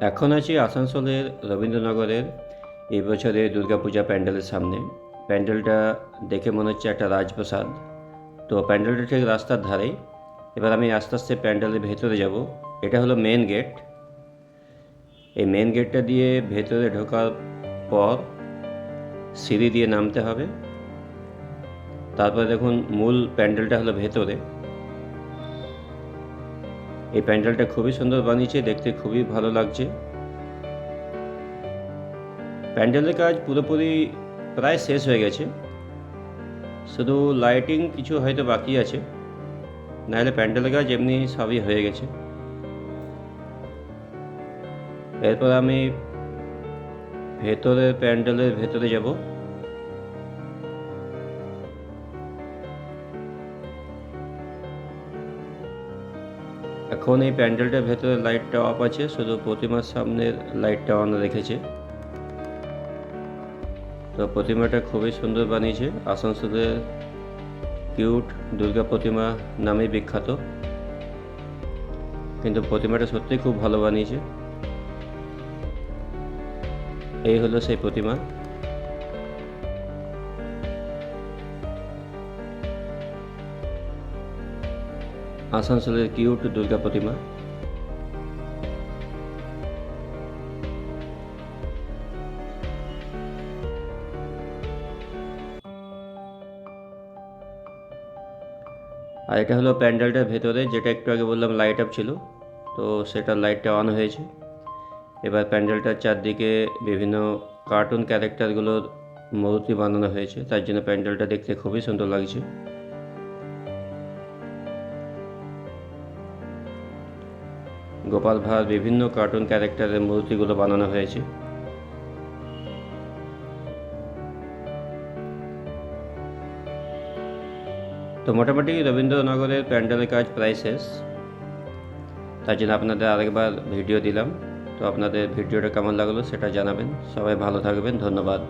এখন আছি আসানসোলের রবীন্দ্রনগরের এই বছরের দুর্গাপূজা প্যান্ডেলের সামনে। প্যান্ডেলটা দেখে মনে হচ্ছে একটা রাজপ্রাসাদ। তো প্যান্ডেলটা ঠিক রাস্তার ধারেই। এবার আমি আস্তে আস্তে প্যান্ডেলের ভেতরে যাব। এটা হলো মেন গেট। এই মেন গেটটা দিয়ে ভেতরে ঢোকার পর সিঁড়ি দিয়ে নামতে হবে। তারপরে দেখুন মূল প্যান্ডেলটা হলো ভেতরে। এই প্যান্ডেলটা খুবই সুন্দর বানিয়েছে, দেখতে খুবই ভালো লাগছে। প্যান্ডেলের কাজ পুরোপুরি প্রায় শেষ হয়ে গেছে, শুধু লাইটিং কিছু হয়তো বাকি আছে, নাহলে প্যান্ডেলের কাজ এমনি সবই হয়ে গেছে। এরপর আমি প্যান্ডেলের ভেতরে যাব। এখন এই প্যান্ডেলটার ভেতরে লাইটটা অফ আছে, শুধু প্রতিমার সামনের লাইটটা অন রেখেছে। তো প্রতিমাটা খুবই সুন্দর বানিয়েছে, আসানসোলের কিউট দুর্গা প্রতিমা নামে বিখ্যাত, কিন্তু প্রতিমাটা সত্যিই খুব ভালো বানিয়েছে। এই হলো সেই প্রতিমা। আসানসোলের কিউট দুর্গা প্রতিমা। আর এটা হলো প্যান্ডেলটার ভেতরে, যেটা একটু আগে বললাম লাইট আপ ছিল, তো সেটা লাইটটা অন হয়েছে। এবার প্যান্ডেলটার চারদিকে বিভিন্ন কার্টুন ক্যারেক্টারগুলোর মূর্তি বানানো হয়েছে, তার জন্য প্যান্ডেলটা দেখতে খুবই সুন্দর লাগছে। গোপাল ভাঁড় বিভিন্ন কার্টুন ক্যারেক্টারের মূর্তিগুলো বানানো হয়েছে। তো মোটামুটি রবীন্দ্রনগরের প্যান্ডেলের কাজ প্রায় শেষ, তার জন্য আপনাদের আরেকবার ভিডিও দিলাম। তো আপনাদের ভিডিওটা কেমন লাগলো সেটা জানাবেন। সবাই ভালো থাকবেন, ধন্যবাদ।